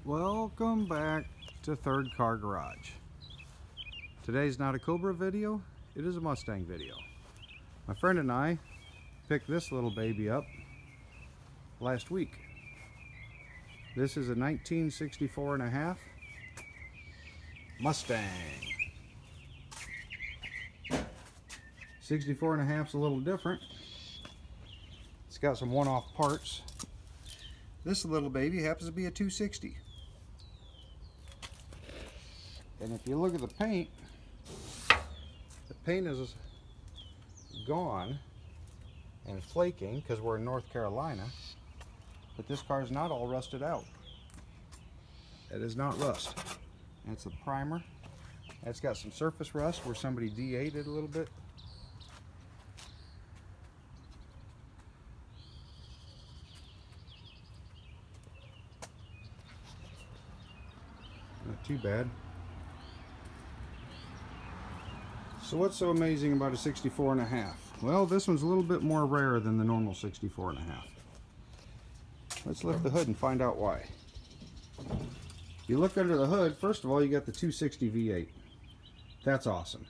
Welcome back to Third Car Garage. Today's not a Cobra video, it is a Mustang video. My friend and I picked this little baby up last week. This is a 1964 and a half Mustang. 64 and a half is a little different. It's got some one-off parts. This little baby happens to be a 260. And if you look at the paint is gone and flaking because we're in North Carolina, but this car is not all rusted out. It is not rust. That's the primer. It's got some surface rust where somebody D8'd it a little bit. Not too bad. So what's so amazing about a 64 and a half? Well, this one's a little bit more rare than the normal 64 and a half. Let's lift the hood and find out why. You look under the hood, first of all, you got the 260 V8. That's awesome.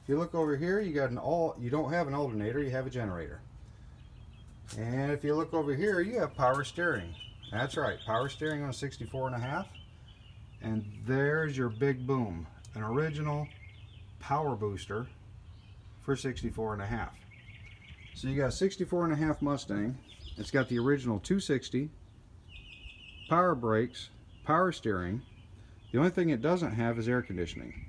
If you look over here, you got you don't have an alternator, you have a generator. And if you look over here, you have power steering. That's right, power steering on a 64 and a half. And there's your big boom, an original power booster for 64 and a half. So you got a 64 and a half Mustang. It's got the original 260, power brakes, power steering. The only thing it doesn't have is air conditioning.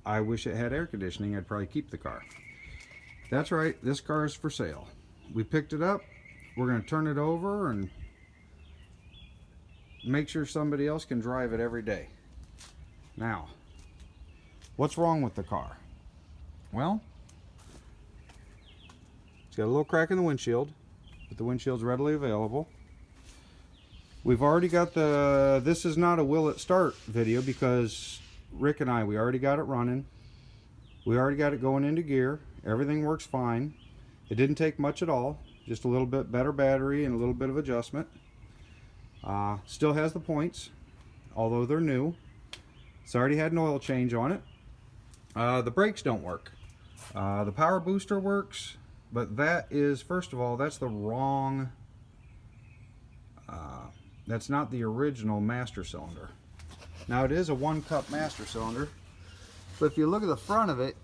I wish it had air conditioning. I'd probably keep the car. That's right, this car is for sale. We picked it up. We're going to turn it over and make sure somebody else can drive it every day. Now, what's wrong with the car? Well, it's got a little crack in the windshield, but the windshield's readily available. We've already got this is not a will it start video because Rick and we already got it running. We already got it going into gear. Everything works fine. It didn't take much at all, just a little bit better battery and a little bit of adjustment. Still has the points, although they're new. It's already had an oil change on it. The brakes don't work. The power booster works, but that is, first of all, that's the wrong, that's not the original master cylinder. Now it is a 1-cup master cylinder, but if you look at the front of it,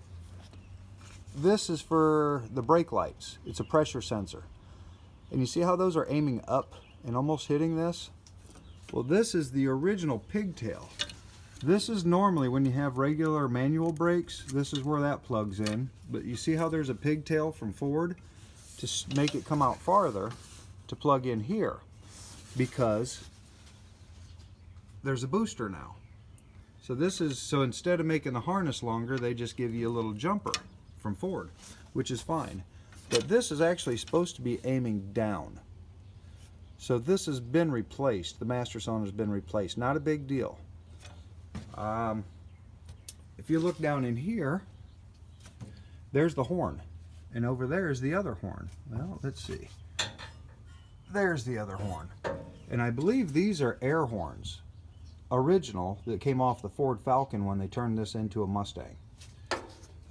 this is for the brake lights. It's a pressure sensor. And you see how those are aiming up and almost hitting this? Well, this is the original pigtail. This is normally when you have regular manual brakes, this is where that plugs in. But you see how there's a pigtail from Ford to make it come out farther to plug in here, because there's a booster now. So this is, so instead of making the harness longer, they just give you a little jumper from Ford, which is fine. But this is actually supposed to be aiming down. So this has been replaced. The master cylinder has been replaced. Not a big deal. If you look down in here, there's the horn. And over there is the other horn. Well, let's see. There's the other horn. And I believe these are air horns. Original, that came off the Ford Falcon when they turned this into a Mustang.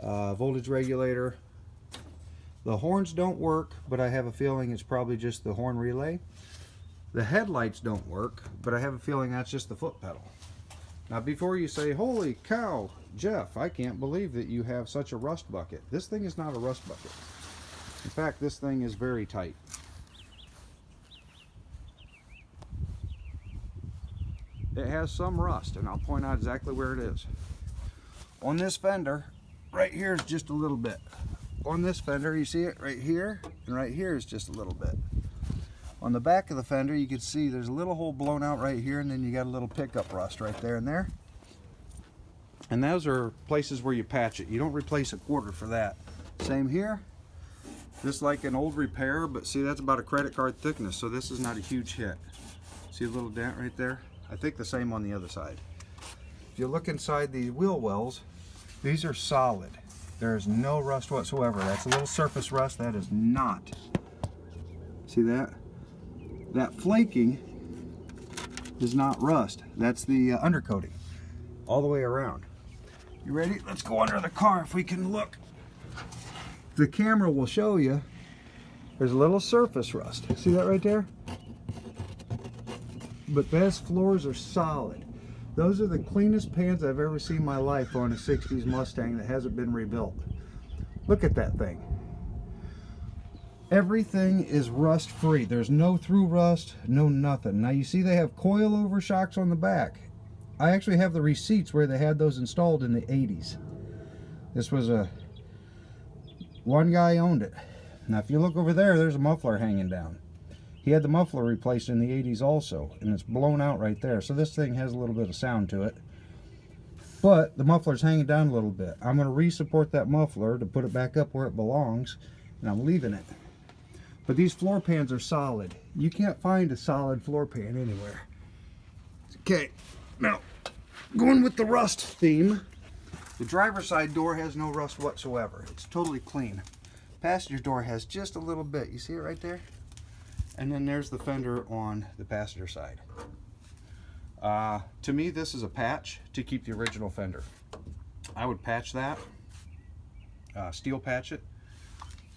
Voltage regulator. The horns don't work, but I have a feeling it's probably just the horn relay. The headlights don't work, but I have a feeling that's just the foot pedal. Now before you say, holy cow, Jeff, I can't believe that you have such a rust bucket. This thing is not a rust bucket. In fact, this thing is very tight. It has some rust, and I'll point out exactly where it is. On this fender, right here is just a little bit. On this fender, you see it right here, and right here is just a little bit. On the back of the fender, you can see there's a little hole blown out right here, and then you got a little pickup rust right there and there. And those are places where you patch it. You don't replace a quarter for that. Same here. Just like an old repair, but see, that's about a credit card thickness, so this is not a huge hit. See a little dent right there? I think the same on the other side. If you look inside these wheel wells, these are solid. There is no rust whatsoever. That's a little surface rust. That is not. See that? That flaking is not rust. That's the undercoating all the way around. You ready? Let's go under the car if we can look. The camera will show you there's a little surface rust. See that right there? But those floors are solid. Those are the cleanest pans I've ever seen in my life on a 60s Mustang that hasn't been rebuilt. Look at that thing. Everything is rust free. There's no through rust, no nothing. Now you see they have coilover shocks on the back. I actually have the receipts where they had those installed in the 80s. This was one guy owned it. Now if you look over there, there's a muffler hanging down. He had the muffler replaced in the 80s also, and it's blown out right there. So this thing has a little bit of sound to it. But the muffler's hanging down a little bit. I'm going to re-support that muffler to put it back up where it belongs, and I'm leaving it. But these floor pans are solid. You can't find a solid floor pan anywhere. Okay, now going with the rust theme, the driver's side door has no rust whatsoever. It's totally clean. Passenger door has just a little bit. You see it right there? And then there's the fender on the passenger side. To me, this is a patch to keep the original fender. I would patch that, steel patch it,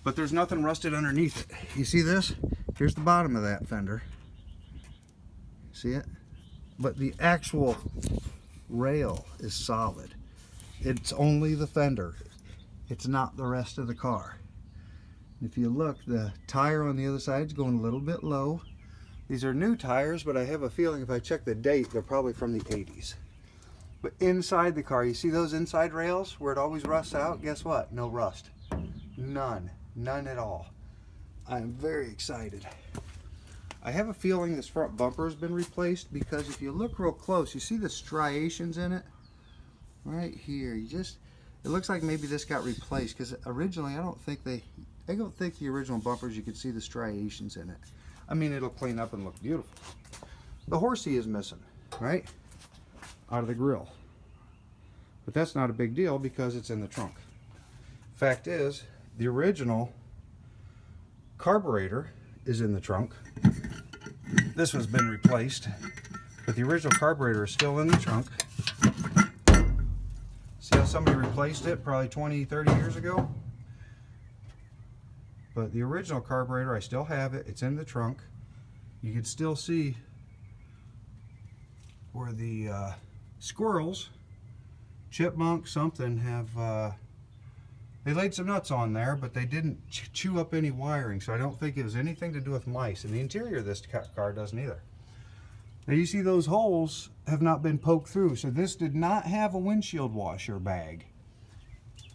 but there's nothing rusted underneath it. You see this? Here's the bottom of that fender. See it? But the actual rail is solid. It's only the fender. It's not the rest of the car. If you look, the tire on the other side is going a little bit low. These are new tires, but I have a feeling if I check the date, they're probably from the 80s. But inside the car, you see those inside rails where it always rusts out? Guess what? No rust. None. None at all. I'm very excited. I have a feeling this front bumper has been replaced because if you look real close, you see the striations in it? Right here. It looks like maybe this got replaced because originally I don't think the original bumpers you could see the striations in it. I mean, it'll clean up and look beautiful. The horsey is missing, right? Out of the grill. But that's not a big deal because it's in the trunk. Fact is, the original carburetor is in the trunk. This one's been replaced, but the original carburetor is still in the trunk. See how somebody replaced it probably 20, 30 years ago? But the original carburetor, I still have it. It's in the trunk. You can still see where the squirrels, chipmunks, something have, they laid some nuts on there, but they didn't chew up any wiring, so I don't think it was anything to do with mice. And the interior of this car doesn't either. Now you see those holes have not been poked through, so this did not have a windshield washer bag.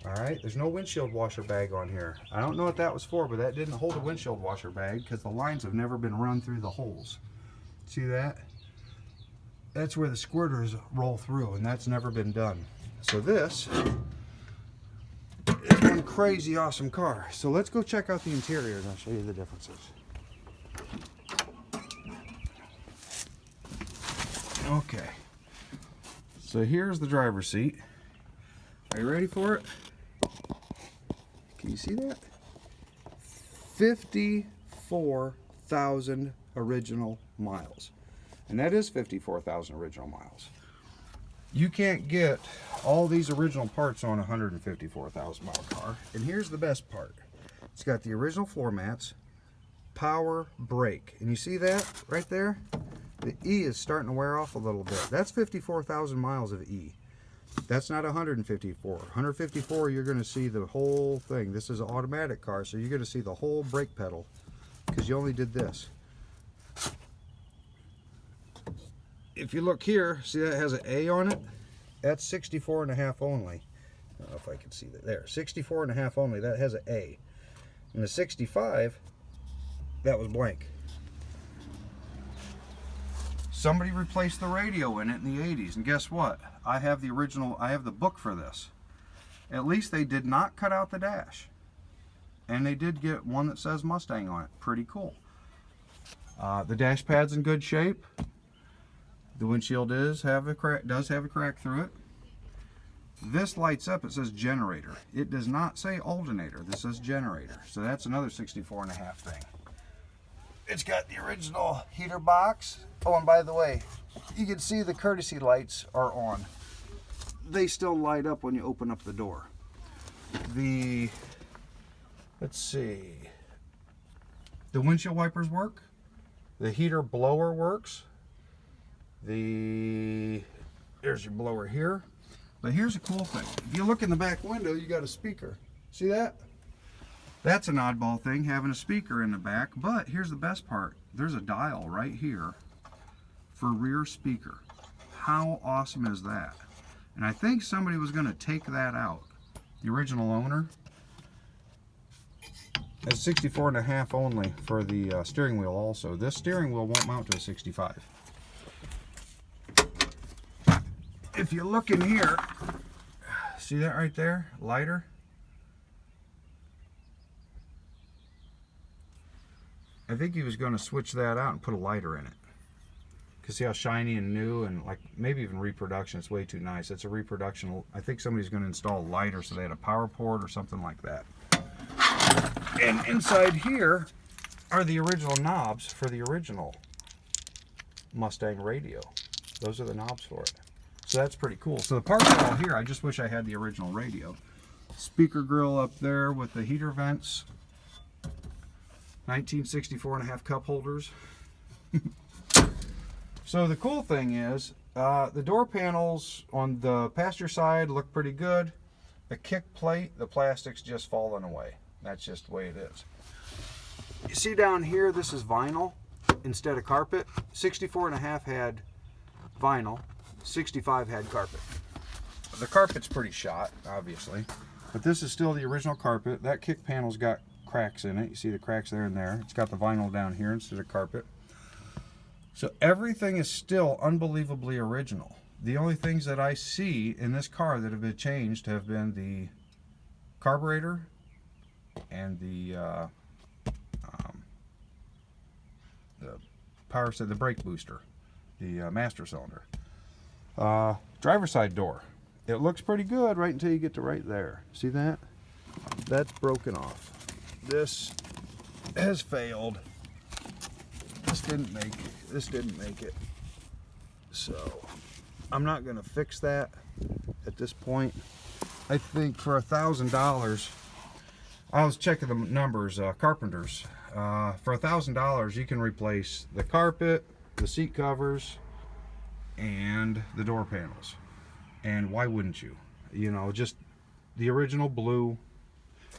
Alright, there's no windshield washer bag on here. I don't know what that was for, but that didn't hold a windshield washer bag because the lines have never been run through the holes. See that? That's where the squirters roll through, and that's never been done. So this is one crazy awesome car. So let's go check out the interior and I'll show you the differences. Okay, so here's the driver's seat. Are you ready for it? Can you see that? 54,000 original miles. And that is 54,000 original miles. You can't get all these original parts on a 154,000 mile car. And here's the best part. It's got the original floor mats, power brake. And you see that right there? The E is starting to wear off a little bit. That's 54,000 miles of E. That's not 154. 154, you're going to see the whole thing. This is an automatic car, so you're going to see the whole brake pedal because you only did this. If you look here, see that has an A on it? That's 64.5 only. I don't know if I can see that. There, 64.5 only. That has an A. And the 65, that was blank. Somebody replaced the radio in it in the 80s, and guess what? I have the original, I have the book for this. At least they did not cut out the dash. And they did get one that says Mustang on it. Pretty cool. The dash pad's in good shape. The windshield does have a crack through it. This lights up, it says generator. It does not say alternator, this says generator. So that's another 64.5 thing. It's got the original heater box. Oh, and by the way, you can see the courtesy lights are on. They still light up when you open up the door. Let's see, the windshield wipers work. The heater blower works. There's your blower here. But here's a cool thing. If you look in the back window, you got a speaker. See that? That's an oddball thing, having a speaker in the back. But here's the best part. There's a dial right here for rear speaker. How awesome is that? And I think somebody was going to take that out. The original owner. It's 64.5 only for the steering wheel also. This steering wheel won't mount to a 65. If you look in here, see that right there? Lighter. I think he was going to switch that out and put a lighter in it. Because see how shiny and new and like maybe even reproduction, it's way too nice. It's a reproduction. I think somebody's going to install a lighter so they had a power port or something like that. And inside here are the original knobs for the original Mustang radio. Those are the knobs for it. So that's pretty cool. So the parts are all here. I just wish I had the original radio. Speaker grill up there with the heater vents. 1964.5 cup holders. So the cool thing is, the door panels on the passenger side look pretty good. The kick plate, the plastic's just falling away. That's just the way it is. You see down here, this is vinyl instead of carpet. 64.5 had vinyl, 65 had carpet. The carpet's pretty shot, obviously, but this is still the original carpet. That kick panel's got cracks in it. You see the cracks there and there. It's got the vinyl down here instead of carpet. So everything is still unbelievably original. The only things that I see in this car that have been changed have been the carburetor and the power set, the brake booster, the master cylinder. Driver's side door. It looks pretty good right until you get to right there. See that? That's broken off. This has failed. This didn't make it. So I'm not going to fix that at this point. I think for $1,000, I was checking the numbers, Carpenters. For $1,000, you can replace the carpet, the seat covers, and the door panels. And why wouldn't you? You know, just the original blue.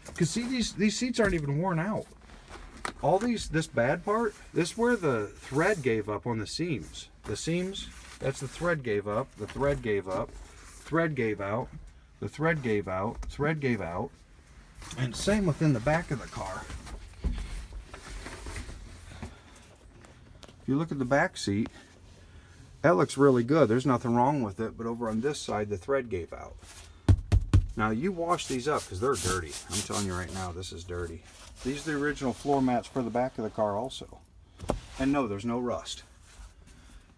Because see, these seats aren't even worn out. All this bad part, this is where the thread gave up on the seams. The seams, that's the thread gave up, the thread gave up, thread gave out, the thread gave out, thread gave out. And same within the back of the car. If you look at the back seat, that looks really good. There's nothing wrong with it, but over on this side, the thread gave out. Now you wash these up because they're dirty. I'm telling you right now, this is dirty. These are the original floor mats for the back of the car also. And no, there's no rust.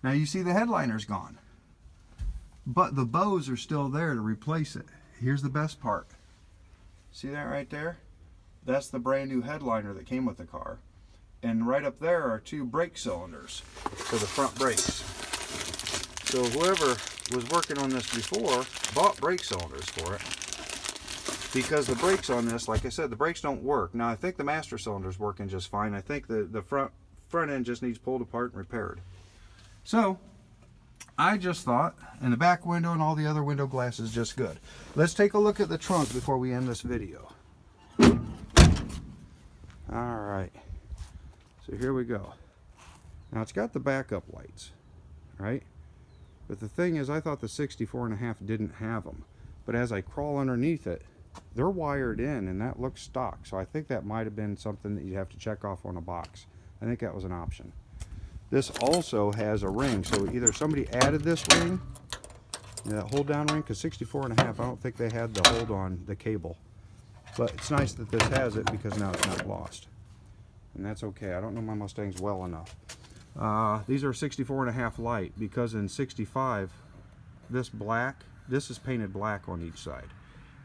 Now you see the headliner's gone, but the bows are still there to replace it. Here's the best part. See that right there? That's the brand new headliner that came with the car. And right up there are 2 brake cylinders for the front brakes. So whoever was working on this before bought brake cylinders for it. Because the brakes on this, like I said, the brakes don't work. Now I think the master cylinder's working just fine. I think the front end just needs pulled apart and repaired. So I just thought, and the back window and all the other window glass is just good. Let's take a look at the trunk before we end this video. Alright, so here we go. Now it's got the backup lights, right? But the thing is, I thought the 64.5 didn't have them. But as I crawl underneath it, they're wired in and that looks stock. So I think that might have been something that you'd have to check off on a box. I think that was an option. This also has a ring, so either somebody added this ring, that hold down ring, because 64.5, I don't think they had the hold on the cable. But it's nice that this has it because now it's not lost. And that's okay. I don't know my Mustangs well enough. These are 64.5 light, because in 65, this is painted black on each side.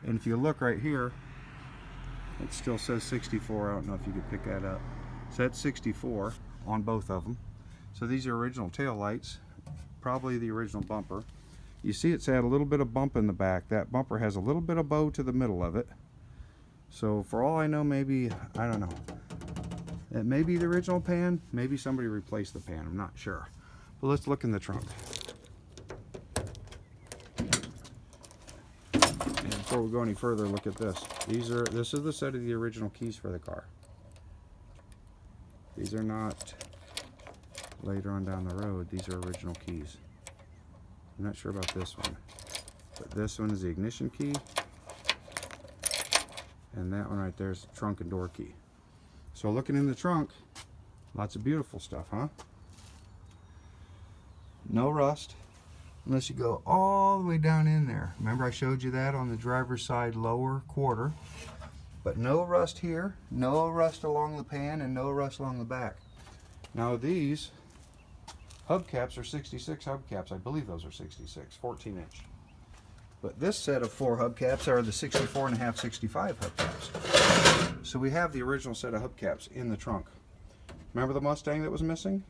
And if you look right here, it still says 64. I don't know if you could pick that up. So that's 64. on both of them. So these are original tail lights, probably the original bumper. You see it's had a little bit of bump in the back. That bumper has a little bit of bow to the middle of it. So for all I know, maybe, I don't know, it may be the original pan, maybe somebody replaced the pan, I'm not sure. But let's look in the trunk. And before we go any further, look at this. This is the set of the original keys for the car. These are not later on down the road, these are original keys. I'm not sure about this one, but this one is the ignition key, and that one right there is the trunk and door key. So looking in the trunk, lots of beautiful stuff, huh? No rust, unless you go all the way down in there. Remember I showed you that on the driver's side lower quarter? But no rust here, no rust along the pan, and no rust along the back. Now these hubcaps are 66 hubcaps. I believe those are 66, 14-inch. But this set of 4 hubcaps are the 64.5, 65 hubcaps. So we have the original set of hubcaps in the trunk. Remember the Mustang that was missing?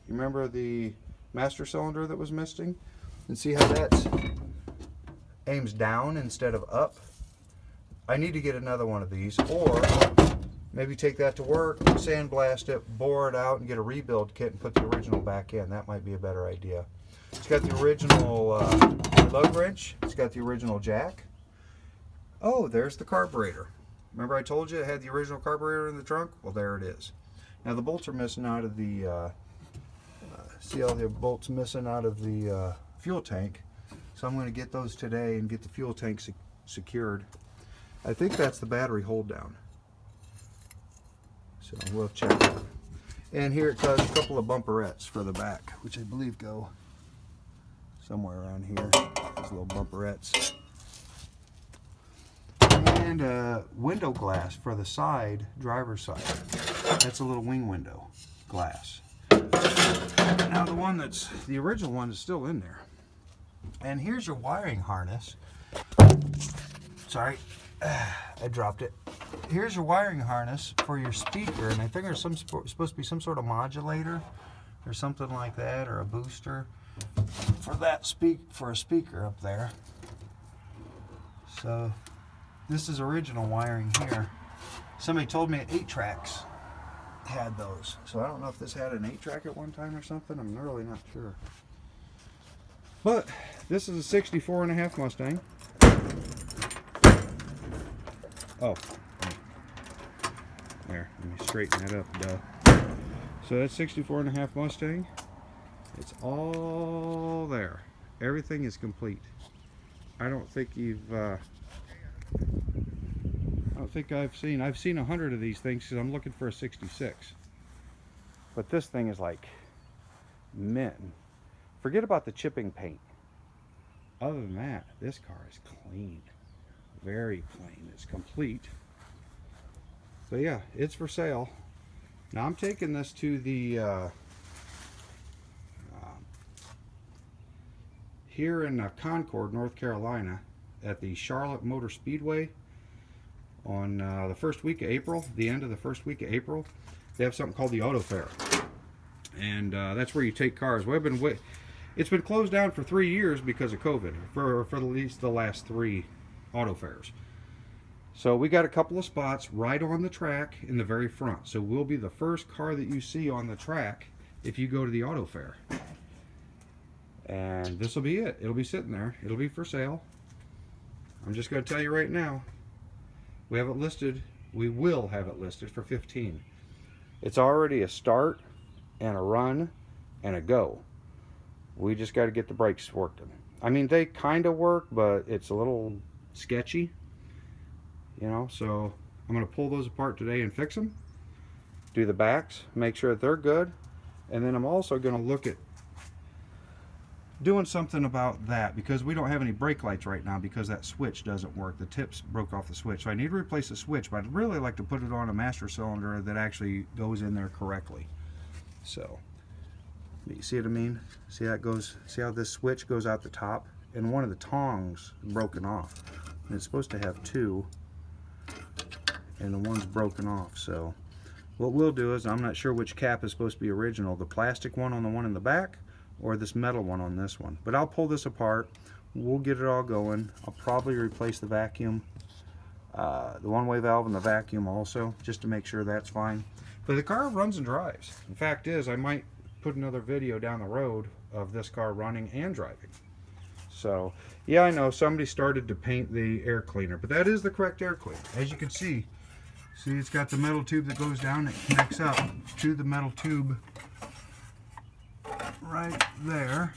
You remember the master cylinder that was missing? And see how that aims down instead of up? I need to get another one of these, or maybe take that to work, sandblast it, bore it out, and get a rebuild kit and put the original back in. That might be a better idea. It's got the original lug wrench. It's got the original jack. Oh, there's the carburetor. Remember I told you it had the original carburetor in the trunk? Well, there it is. Now the bolts are missing out of the, see all the bolts missing out of the fuel tank. So I'm going to get those today and get the fuel tank secured. I think that's the battery hold down. So we'll check that. And here it has a couple of bumperettes for the back, which I believe go somewhere around here. These little bumperettes. And a window glass for the side, driver's side. That's a little wing window glass. Now the original one is still in there. And here's your wiring harness. Sorry, I dropped it. Here's your wiring harness for your speaker, and I think there's supposed to be some sort of modulator or something like that, or a booster for that for a speaker up there. So this is original wiring here. Somebody told me 8-tracks had those, so I don't know if this had an 8-track at one time or something. I'm really not sure. But this is a 64.5 Mustang. Oh, there, let me straighten that up, duh. So that's 64.5 Mustang. It's all there. Everything is complete. I don't think I've seen 100 of these things because I'm looking for a 66. But this thing is like mint. Forget about the chipping paint. Other than that, this car is clean. Very clean. It's complete. So yeah, it's for sale. Now I'm taking this to the here in Concord, North Carolina, at the Charlotte Motor Speedway on the first week of April, the end of the first week of April. They have something called the Auto Fair, and that's where you take cars. It's been closed down for 3 years because of COVID, for at least the last 3 auto fairs. So we got a couple of spots right on the track in the very front. So we'll be the first car that you see on the track if you go to the auto fair. And this will be it. It'll be sitting there. It'll be for sale. I'm just going to tell you right now, we have it listed. We will have it listed for $15,000. It's already a start and a run and a go. We just got to get the brakes working. I mean, they kind of work, but it's a little sketchy, you know. So I'm going to pull those apart today and fix them, do the backs, make sure that they're good, and then I'm also going to look at doing something about that, because we don't have any brake lights right now because that switch doesn't work. The tips broke off the switch, so I need to replace the switch, but I'd really like to put it on a master cylinder that actually goes in there correctly. So you see what I mean? See how it goes? See how this switch goes out the top? And one of the tongs broken off. And it's supposed to have 2, and the one's broken off. So What we'll do is, I'm not sure which cap is supposed to be original, the plastic one on the one in the back or this metal one on this one. But I'll pull this apart, we'll get it all going. I'll probably replace the vacuum, the one-way valve and the vacuum also, just to make sure that's fine. But the car runs and drives. The fact is, I might put another video down the road of this car running and driving. So yeah, I know somebody started to paint the air cleaner, but that is the correct air cleaner. As you can see, it's got the metal tube that goes down that connects up to the metal tube right there.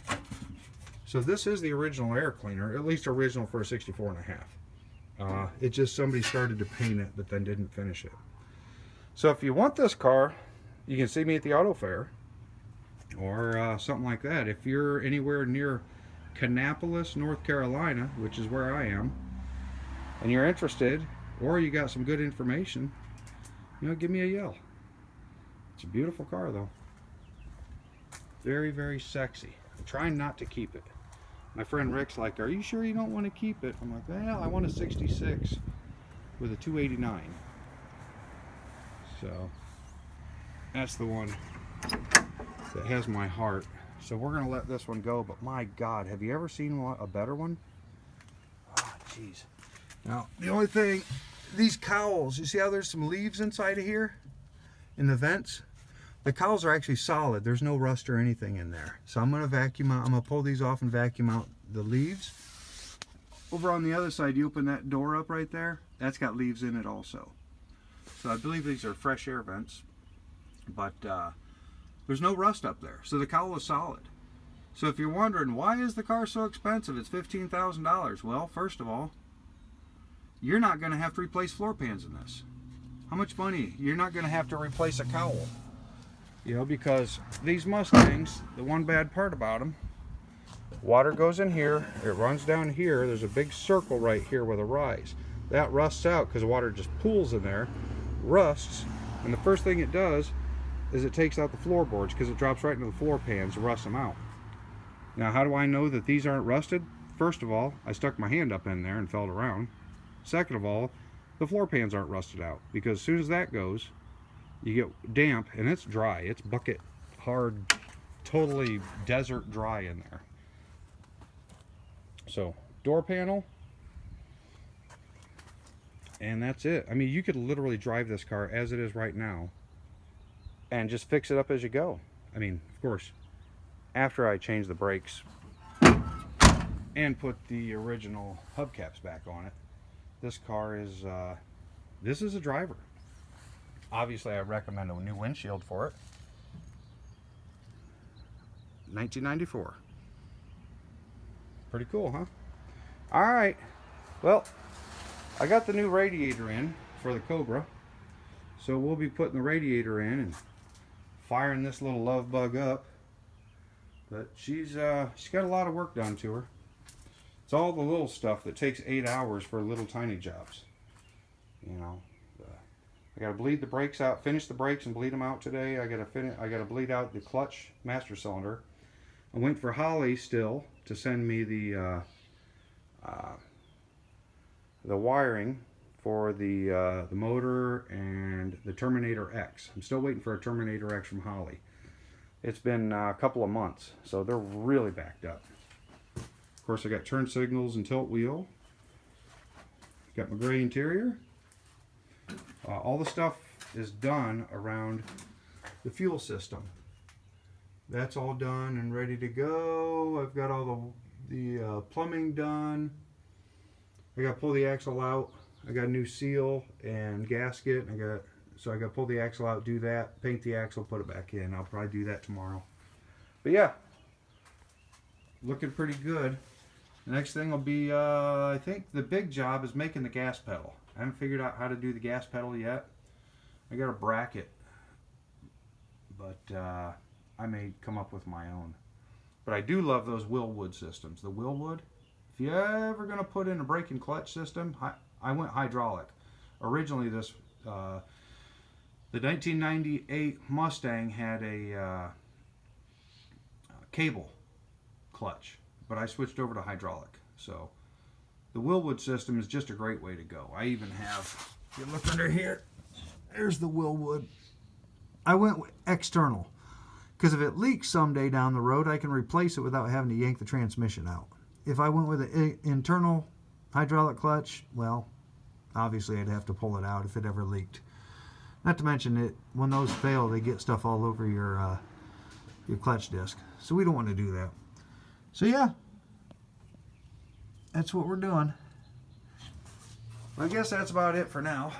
So this is the original air cleaner, at least original for a 64.5. It just somebody started to paint it but then didn't finish it. So if you want this car, you can see me at the auto fair or something like that. If you're anywhere near Kannapolis, North Carolina, which is where I am, and you're interested, or you got some good information, you know, give me a yell. It's a beautiful car though. Very, very sexy. I'm trying not to keep it. My friend Rick's like, are you sure you don't want to keep it? I'm like, well, I want a 66 with a 289. So that's the one that has my heart. So we're gonna let this one go, but my God, have you ever seen a better one? Oh, jeez. Now, the only thing, these cowls, you see how there's some leaves inside of here? In the vents? The cowls are actually solid. There's no rust or anything in there. So I'm gonna vacuum out, I'm gonna pull these off and vacuum out the leaves. Over on the other side, you open that door up right there, that's got leaves in it also. So I believe these are fresh air vents, but there's no rust up there. So the cowl is solid. So if you're wondering, why is the car so expensive? It's $15,000. Well, first of all, you're not gonna have to replace floor pans in this. How much money? You're not gonna have to replace a cowl. You know, because these Mustangs, the one bad part about them, water goes in here, it runs down here, there's a big circle right here with a rise. That rusts out because the water just pools in there, rusts, and the first thing it does is it takes out the floorboards because it drops right into the floor pans and rusts them out. Now, how do I know that these aren't rusted? First of all, I stuck my hand up in there and felt around. Second of all, the floor pans aren't rusted out because as soon as that goes, you get damp and it's dry. It's bucket hard, totally desert dry in there. So door panel, and that's it. I mean, you could literally drive this car as it is right now and just fix it up as you go. I mean, of course, after I change the brakes and put the original hubcaps back on it, this car is this is a driver. Obviously, I recommend a new windshield for it. 1994. Pretty cool, huh? All right. Well, I got the new radiator in for the Cobra. So we'll be putting the radiator in and firing this little love bug up. But she's got a lot of work done to her. It's all the little stuff that takes 8 hours for little tiny jobs. You know, I got to bleed the brakes out, finish the brakes and bleed them out today. I got to bleed out the clutch master cylinder. I'm waiting for Holly still to send me the wiring for the motor and the Terminator X. I'm still waiting for a Terminator X from Holly. It's been a couple of months, so they're really backed up. Of course, I got turn signals and tilt wheel. Got my gray interior. All the stuff is done around the fuel system. That's all done and ready to go. I've got all the plumbing done. I got to pull the axle out. I got a new seal and gasket. So I got to pull the axle out, do that, paint the axle, put it back in. I'll probably do that tomorrow. But yeah, looking pretty good. The next thing will be, I think the big job is making the gas pedal. I haven't figured out how to do the gas pedal yet. I got a bracket, but I may come up with my own. But I do love those Willwood systems. The Willwood, if you're ever going to put in a brake and clutch system, I went hydraulic. Originally, the 1998 Mustang had a cable clutch, but I switched over to hydraulic. So the Willwood system is just a great way to go. I even have, if you look under here, there's the Willwood I went with external. Because if it leaks someday down the road, I can replace it without having to yank the transmission out. If I went with an internal hydraulic clutch, well, obviously I'd have to pull it out if it ever leaked. Not to mention it, when those fail, they get stuff all over your clutch disc. So we don't want to do that. So yeah, that's what we're doing. I guess that's about it for now.